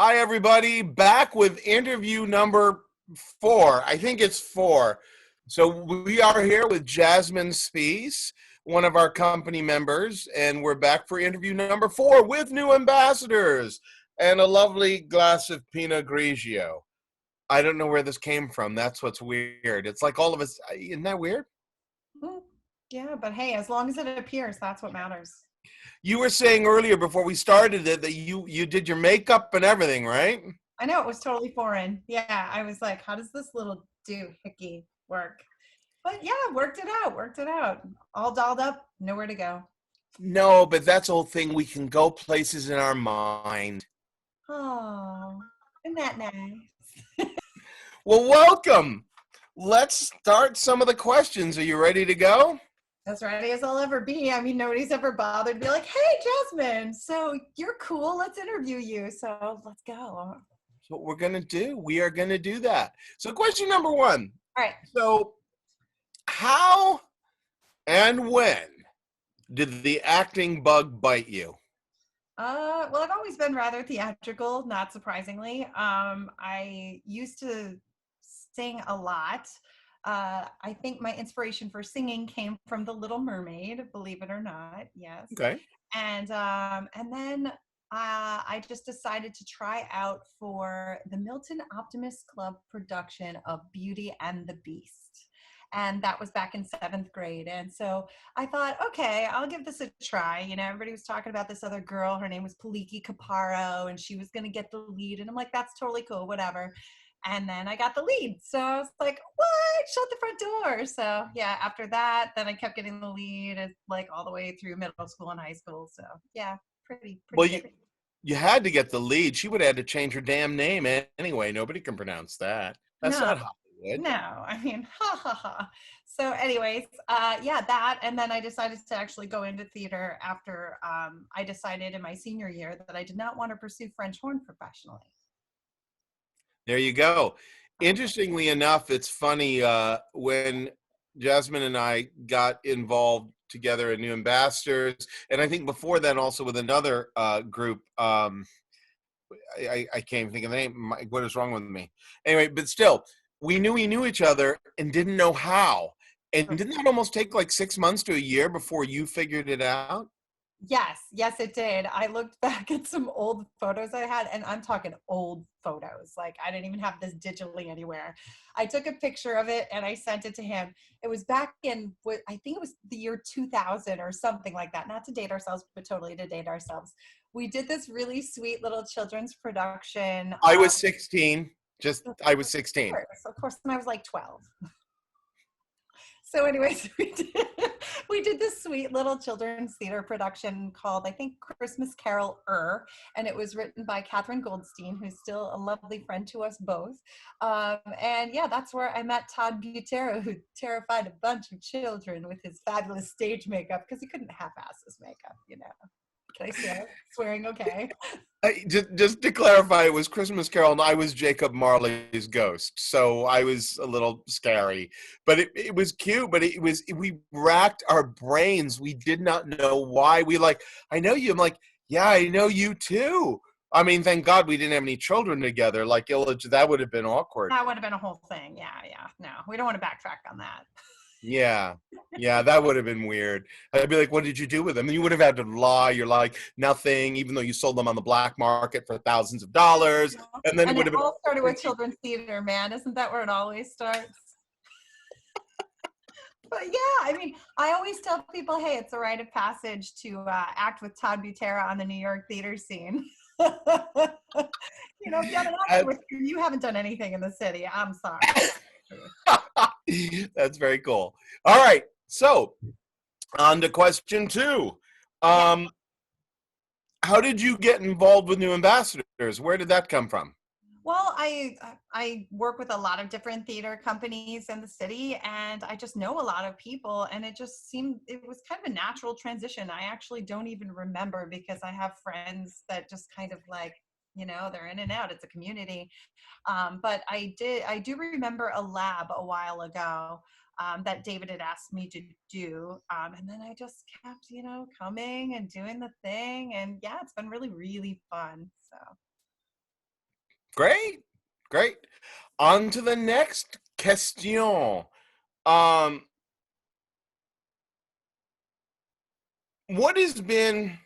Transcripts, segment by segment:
Hi, everybody. Back with interview number 4. I think it's 4. So we are here with Jasmine SPIESS, one of our company members, and we're back for interview number 4 with new ambassadors and a lovely glass of Pinot Grigio. I don't know where this came from. That's what's weird. It's like all of us. Isn't that weird? Mm, Yeah, but hey, as long as it appears, that's what matters. You were saying earlier before we started it that you did your makeup and everything, right? I know it was totally foreign. Yeah, I was like, how does this little doohickey work? But yeah, worked it out, worked it out. All dolled up, nowhere to go. No, but that's the whole thing. We can go places in our mind. Oh, isn't that nice? Well, welcome. Let's start some of the questions. Are you ready to go? As ready as I'll ever be. I mean, nobody's ever bothered to be like, hey, Jasmine, so you're cool. Let's interview you. So let's go. That's what we're going to do. We are going to do that. So, question number 1. All right. So, how and when did the acting bug bite you? Well, I've always been rather theatrical, not surprisingly. I used to sing a lot. I think my inspiration for singing came from The Little Mermaid, believe it or not. Yes. Okay. And then I just decided to try out for the Milton Optimist Club production of Beauty and the Beast. And that was back in 7th grade. And so I thought, okay, I'll give this a try. You know, everybody was talking about this other girl. Her name was Paliki Caparo, and she was going to get the lead. And I'm like, that's totally cool, whatever. And then I got the lead. So I was like, what? Shut the front door. So yeah, after that, then I kept getting the lead like all the way through middle school and high school. So yeah, pretty Well, good. you had to get the lead. She would have had to change her damn name anyway. Nobody can pronounce that. That's No, not Hollywood. no, I mean, ha ha ha. So, anyways, yeah, that, and then I decided to actually go into theater after I decided in my senior year that I did not want to pursue French horn professionally. There you go. Interestingly enough, it's funny when Jasmine and I got involved together in New Ambassadors, and I think before then also with another group. I can't even think of the name. What is wrong with me? Anyway, but still, we knew each other and didn't know how. And didn't that almost take like 6 months to a year before you figured it out? Yes, it did. I looked back at some old photos I had, and I'm talking old photos. Like, I didn't even have this digitally anywhere. I took a picture of it and I sent it to him. It was back in what I think it was the year 2000 or something like that. Not to date ourselves, but totally to date ourselves. We did this really sweet little children's production. I was 16. I was Of 16. course, and I was like 12. So anyways, we did this sweet little children's theater production called, I think, Christmas Carol and it was written by Catherine Goldstein, who's still a lovely friend to us both. And yeah, that's where I met Todd Butera, who terrified a bunch of children with his fabulous stage makeup, because he couldn't half-ass his makeup, you know. Can I swear? Swearing okay? Just to clarify, it was Christmas Carol, and I was Jacob Marley's ghost, so I was a little scary. But it was cute. But we racked our brains. We did not know why. We like, I know you. I'm like, yeah, I know you too. I mean, thank God we didn't have any children together. Like, that would have been awkward. That would have been a whole thing. Yeah. No, we don't want to backtrack on that. Yeah. Yeah, that would have been weird. I'd be like, what did you do with them? And you would have had to lie. You're like, nothing, even though you sold them on the black market for thousands of dollars. And then it And would it have been. all started with children's theater, man. Isn't that where it always starts? But yeah, I mean, I always tell people, hey, it's a rite of passage to act with Todd Butera on the New York theater scene. You know, if you haven't acted with him, you haven't done anything in the city. I'm sorry. That's very cool. All right. So, on to question 2. Yeah. How did you get involved with New Ambassadors? Where did that come from? Well, I work with a lot of different theater companies in the city, and I just know a lot of people, and it just seemed it was kind of a natural transition. I actually don't even remember, because I have friends that just kind of like, you know, they're in and out. It's a community. But I do remember a lab a while ago that David had asked me to do. And then I just kept, you know, coming and doing the thing. And yeah, it's been really, really fun. So. Great, great. On to the next question. Um, what has been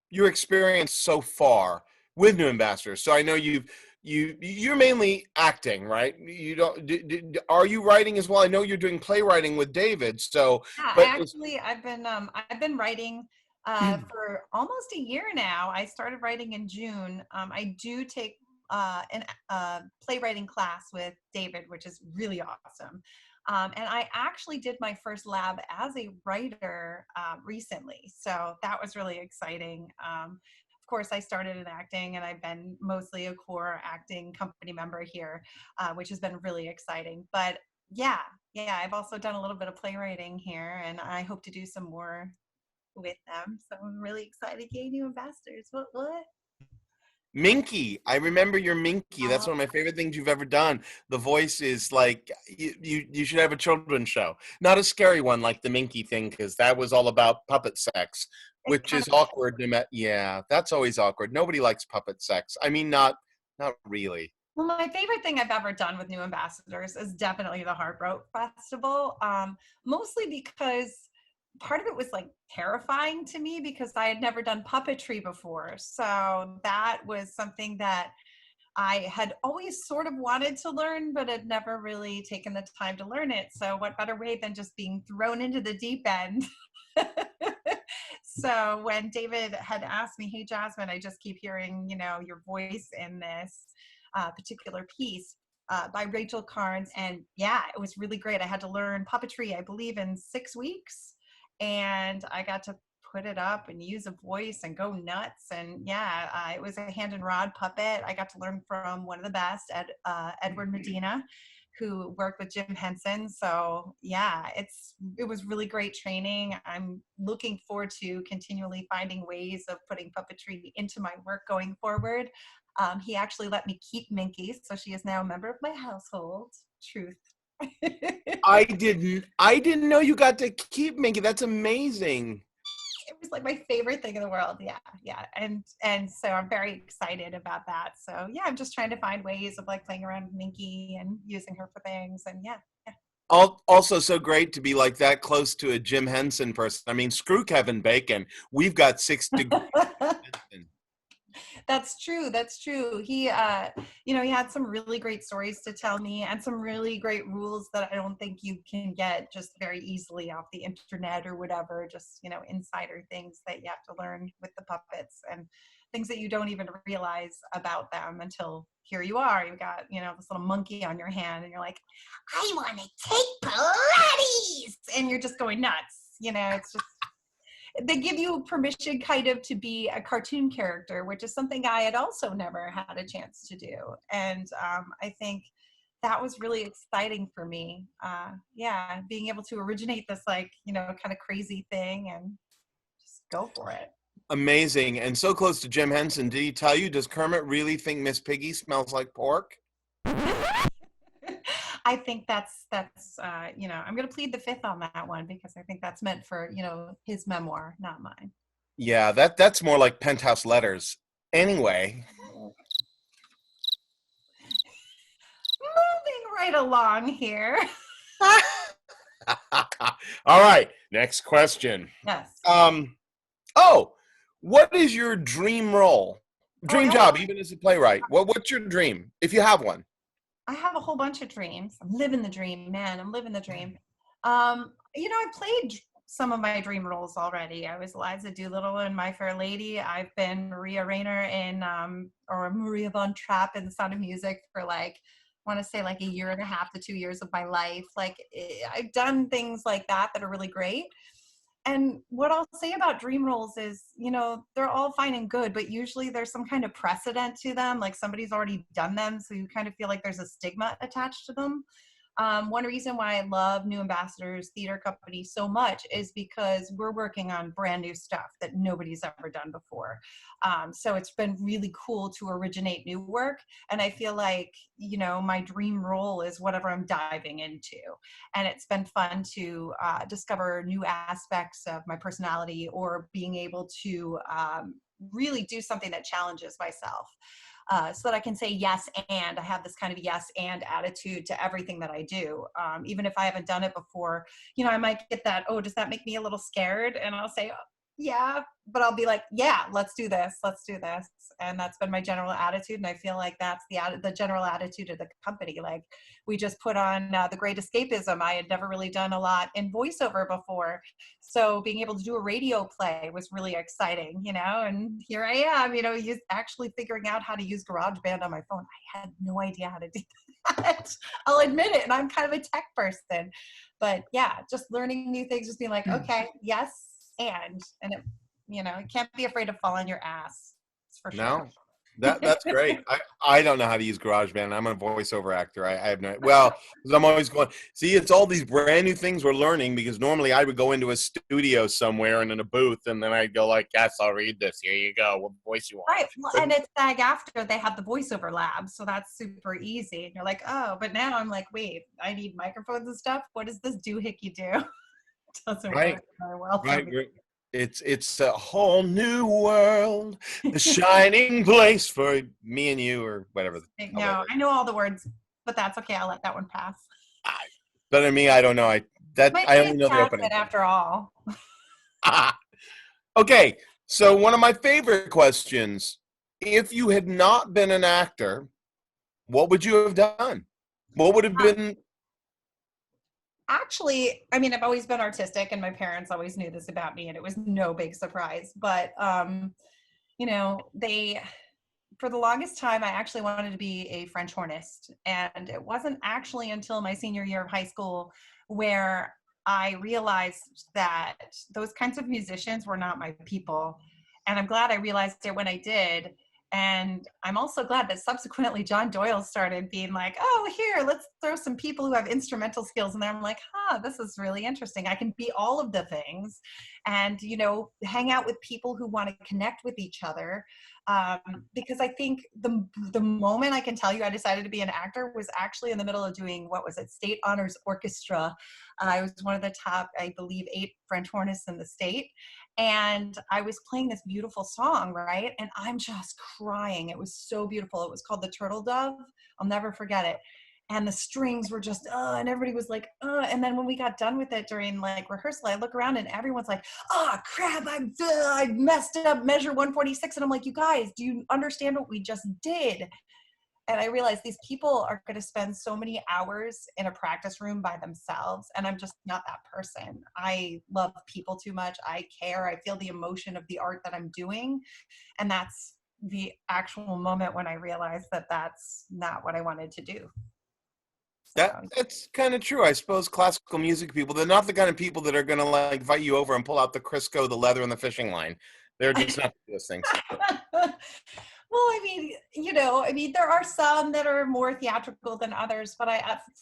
your experience so far with new ambassadors? So I know you're mainly acting, right? You don't are you writing as well? I know you're doing playwriting with David. So, Yeah, but I've been writing for almost a year now. I started writing in June. I do take an playwriting class with David, which is really awesome. And I actually did my first lab as a writer recently, so that was really exciting. Of course, I started in acting, and I've been mostly a core acting company member here, which has been really exciting. But yeah, yeah, I've also done a little bit of playwriting here, and I hope to do some more with them. So I'm really excited. Yay, new ambassadors. What? Minky, I remember your Minky. That's Oh, one of my favorite things you've ever done. The voice is like you should have a children's show, not a scary one like the Minky thing, because that was all about puppet sex, it's which kind is of awkward. Yeah, that's always awkward. Nobody likes puppet sex. I mean, not really. well, my favorite thing I've ever done with new ambassadors is definitely the Heartbroken Festival. Mostly because part of it was like terrifying to me because I had never done puppetry before. So that was something that I had always sort of wanted to learn, but had never really taken the time to learn it. So what better way than just being thrown into the deep end? So when David had asked me, "Hey, Jasmine, I just keep hearing, your voice in this particular piece by Rachel Carnes," and yeah, it was really great. I had to learn puppetry, I believe, in 6 weeks, and I got to put it up and use a voice and go nuts. And yeah, it was a hand and rod puppet. I got to learn from one of the best, Edward Medina, who worked with Jim Henson. So yeah, it was really great training. I'm looking forward to continually finding ways of putting puppetry into my work going forward. He actually let me keep Minky, so she is now a member of my household. Truth. I didn't know you got to keep Minky. That's amazing. It was like my favorite thing in the world. Yeah, yeah. And so I'm very excited about that. So yeah, I'm just trying to find ways of like playing around with Minky and using her for things. And yeah, Also, so great to be like that close to a Jim Henson person. I mean, screw Kevin Bacon. We've got 6 degrees. yeah. That's true. That's true. He had some really great stories to tell me and some really great rules that I don't think you can get just very easily off the internet or whatever. Just, insider things that you have to learn with the puppets and things that you don't even realize about them until here you are. You've got, this little monkey on your hand and you're like, I want to take Pilates. And you're just going nuts. It's just, they give you permission kind of to be a cartoon character, which is something I had also never had a chance to do. And I think that was really exciting for me. Yeah, being able to originate this kind of crazy thing and just go for it. Amazing. And so close to Jim Henson. Did he tell you, does Kermit really think Miss Piggy smells like pork? I think that's I'm going to plead the fifth on that one because I think that's meant for his memoir, not mine. Yeah, that's more like penthouse letters. Anyway. Moving right along here. All right, next question. Yes. Oh, what is your dream role? Oh, Dream job, even as a playwright. What's your dream, if you have one? I have a whole bunch of dreams. I'm living the dream, man. I'm living the dream. I played some of my dream roles already. I was Liza Doolittle in My Fair Lady. I've been Maria Rayner in or Maria von Trapp in The Sound of Music for I want to say a year and a half to 2 years of my life. I've done things like that are really great. And what I'll say about dream roles is, they're all fine and good, but usually there's some kind of precedent to them. Like somebody's already done them. So you kind of feel like there's a stigma attached to them. One reason why I love New Ambassadors Theater Company so much is because we're working on brand new stuff that nobody's ever done before. So it's been really cool to originate new work. And I feel like, my dream role is whatever I'm diving into. And it's been fun to discover new aspects of my personality or being able to really do something that challenges myself. So that I can say yes and. I have this kind of yes and attitude to everything that I do. Even if I haven't done it before, I might get that, oh, does that make me a little scared? And I'll say, oh, yeah, but I'll be like, yeah, let's do this. Let's do this. And that's been my general attitude. And I feel like that's the general attitude of the company. Like, we just put on The Great Escapism. I had never really done a lot in voiceover before. So being able to do a radio play was really exciting, and here I am, actually figuring out how to use GarageBand on my phone. I had no idea how to do that. I'll admit it. And I'm kind of a tech person, but yeah, just learning new things, just being like, okay, yes. And it, you can't be afraid to fall on your ass. For sure. No, that's great. I don't know how to use GarageBand. I'm a voiceover actor. I have no, well, because I'm always going, see, it's all these brand new things we're learning, because normally I would go into a studio somewhere and in a booth, and then I'd go like, yes, I'll read this. Here you go. What voice you want? Right. Well, and it's SAG-AFTRA, they have the voiceover lab. So that's super easy. And you're like, oh, but now I'm like, wait, I need microphones and stuff. What does this doohickey do? It doesn't work very well for me. It's a whole new world, a shining place for me and you, or whatever. No, I know all the words, but that's okay. I'll let that one pass. But I mean, I don't know. I only know the opening. After all. Okay, so one of my favorite questions: if you had not been an actor, what would you have done? What would have been? Actually, I mean, I've always been artistic, and my parents always knew this about me, and it was no big surprise. But, for the longest time, I actually wanted to be a French hornist. And it wasn't actually until my senior year of high school where I realized that those kinds of musicians were not my people. And I'm glad I realized it when I did. And I'm also glad that subsequently John Doyle started being like, oh, here, let's throw some people who have instrumental skills in there. I'm like, this is really interesting. I can be all of the things and, hang out with people who want to connect with each other. Because I think the moment I can tell you I decided to be an actor was actually in the middle of doing, State Honors Orchestra. I was one of the top, I believe, 8 French hornists in the state. And I was playing this beautiful song, right? And I'm just crying. It was so beautiful. It was called The Turtle Dove. I'll never forget it. And the strings were just, and everybody was like, and then when we got done with it during like rehearsal, I look around and everyone's like, crap, I messed up measure 146. And I'm like, you guys, do you understand what we just did? And I realized these people are going to spend so many hours in a practice room by themselves. And I'm just not that person. I love people too much. I care. I feel the emotion of the art that I'm doing. And that's the actual moment when I realized that that's not what I wanted to do. That's kind of true. I suppose classical music people, they're not the kind of people that are going to like invite you over and pull out the Crisco, the leather, and the fishing line. They're just not those things. Well, I mean, there are some that are more theatrical than others, but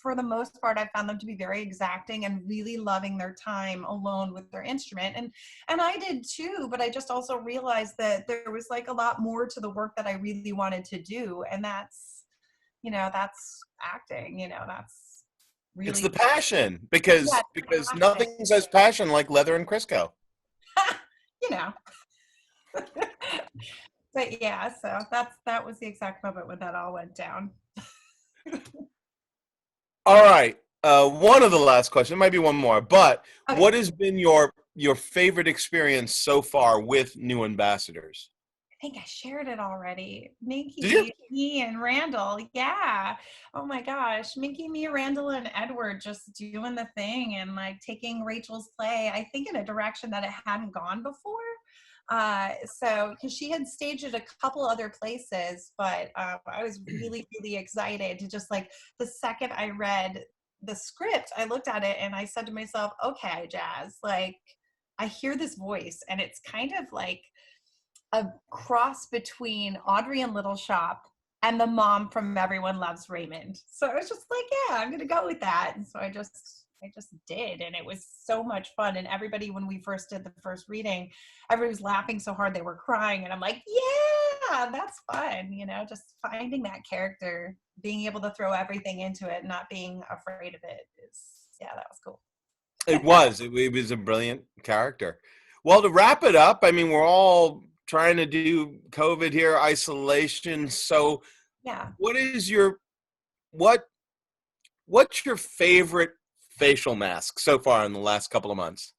for the most part, I found them to be very exacting and really loving their time alone with their instrument. And I did too, but I just also realized that there was like a lot more to the work that I really wanted to do. And that's acting, that's really. It's the passion, because nothing says passion like leather and Crisco. But yeah, so that was the exact moment when that all went down. All right. One of the last questions, might be one more, but okay. What has been your favorite experience so far with new ambassadors? I think I shared it already. Minky, me, and Randall. Yeah. Oh my gosh. Minky, me, Randall, and Edward just doing the thing and like taking Rachel's play, I think, in a direction that it hadn't gone before. So because she had staged it a couple other places, but I was really, really excited to just like the second I read the script, I looked at it and I said to myself, okay, Jazz, like I hear this voice and it's kind of like a cross between Audrey and Little Shop and the mom from Everyone Loves Raymond. So I was just like, yeah, I'm going to go with that. And so I just did. And it was so much fun. And everybody, when we first did the first reading, everybody was laughing so hard they were crying. And I'm like, yeah, that's fun. Just finding that character, being able to throw everything into it, not being afraid of it that was cool. It was a brilliant character. Well, to wrap it up, I mean, we're all trying to do COVID here, isolation. So Yeah. what is your, what's your favorite facial mask so far in the last couple of months?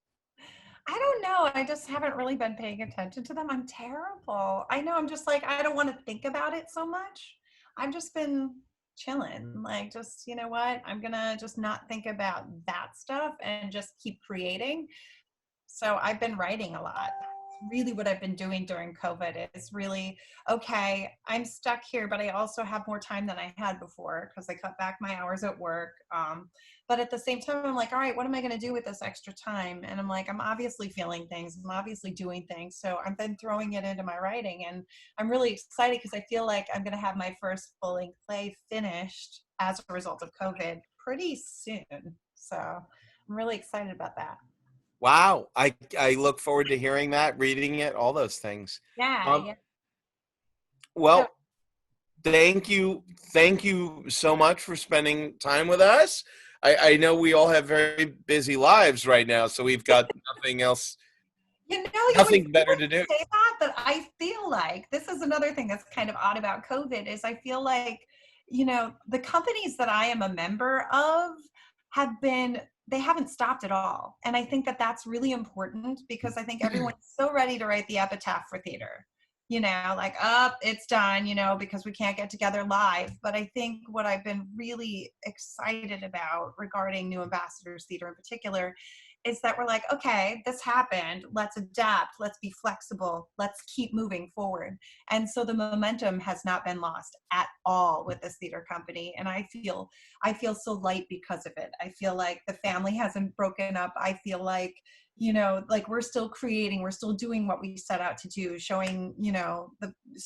I don't know. I just haven't really been paying attention to them. I'm terrible. I know. I'm just like, I don't want to think about it so much. I've just been chilling. Like, just, you know what? I'm going to just not think about that stuff and just keep creating. So I've been writing a lot. Really what I've been doing during COVID is really, okay, I'm stuck here, but I also have more time than I had before because I cut back my hours at work. But at the same time, I'm like, all right, what am I going to do with this extra time? And I'm like, I'm obviously feeling things. I'm obviously doing things. So I've been throwing it into my writing. And I'm really excited because I feel like I'm going to have my first full-length play finished as a result of COVID pretty soon. So I'm really excited about that. Wow. I look forward to hearing that, reading it, all those things. Yeah, Um, yeah. So well, thank you. Thank you so much for spending time with us. I know we all have very busy lives right now, so we've got nothing else, you know, nothing you better to do. say that, but I feel like this is another thing that's kind of odd about COVID is I feel like, you know, the companies that I am a member of have been, they haven't stopped at all. And I think that that's really important because I think everyone's so ready to write the epitaph for theater. You know, like, it's done, you know, because we can't get together live. But I think what I've been really excited about regarding New Ambassadors Theater in particular is that we're like, okay, this happened. Let's adapt. Let's be flexible. Let's keep moving forward. And so the momentum has not been lost at all with this theater company. And I feel so light because of it. I feel like the family hasn't broken up. I feel like, you know, like we're still creating, we're still doing what we set out to do, showing, you know,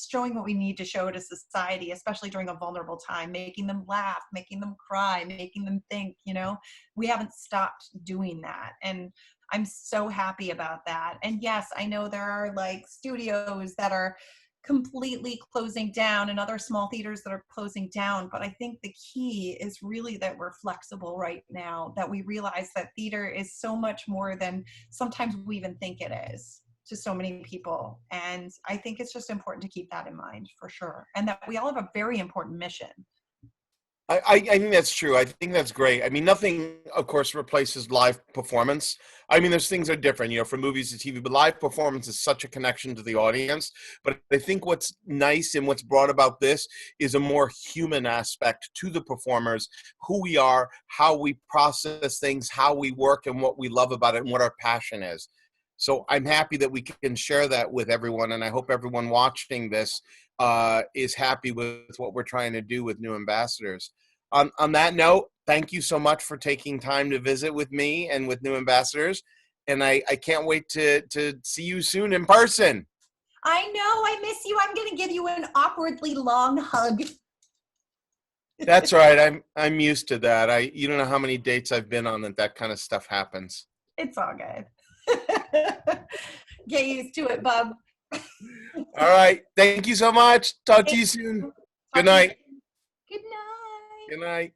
showing what we need to show to society, especially during a vulnerable time, making them laugh, making them cry, making them think, you know, we haven't stopped doing that. And I'm so happy about that. And yes, I know there are like studios that are completely closing down and other small theaters that are closing down. But I think the key is really that we're flexible right now, that we realize that theater is so much more than sometimes we even think it is to so many people. And I think it's just important to keep that in mind for sure. And that we all have a very important mission. I think that's true. I think that's great. I mean, nothing, of course, replaces live performance. I mean, there's things that are different, you know, from movies to TV, but live performance is such a connection to the audience. But I think what's nice and what's brought about this is a more human aspect to the performers, who we are, how we process things, how we work, and what we love about it, and what our passion is. So I'm happy that we can share that with everyone, and I hope everyone watching this is happy with what we're trying to do with New Ambassadors. On that note, thank you so much for taking time to visit with me and with New Ambassadors, and I can't wait to see you soon in person. I know, I miss you. I'm going to give you an awkwardly long hug. That's right. I'm used to that. You don't know how many dates I've been on that kind of stuff happens. It's all good. Get used to it, bub. All right. Thank you so much. Talk to you soon. Good Talk to you night. soon. Good night. Good night.